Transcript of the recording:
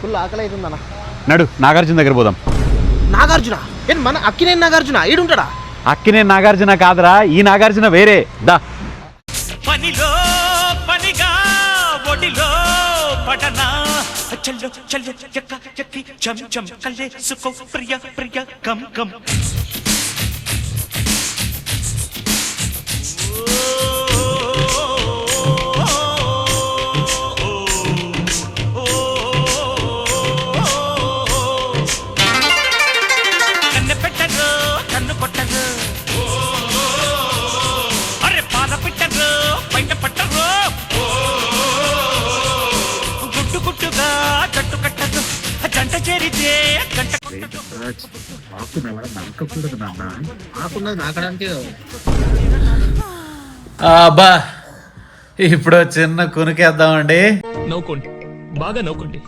Full ఆకలి అవుతుందన్న. నడు నాగార్జున దగ్గర పోదాం. నాగార్జున ఏంటి మన అక్కినేని నాగార్జున ఈడుంటాడా? అక్కినేని నాగార్జున కాదురా, ఈ నాగార్జున వేరే. దా పనిలో పనిగా ఒడిలో పడనా చల్లో చల్లో ఎక్క ఎక్కి చం చం కల్లేసుకో ప్రియ ప్రియ కం కం. కన్ను పెట్టరు కన్ను కొట్టరు, అరే పాల పెట్టరు బయట పట్టరు, గుట్టు గుట్టుగా జట్టు కట్టదు, జంట చేరితే గంట కొట్టదు. ఆకున్నది నాకడానికి. అబ్బా ఇప్పుడు చిన్న కునికేద్దామండి. నవ్వుకోండి, బాగా నవ్వుకోండి.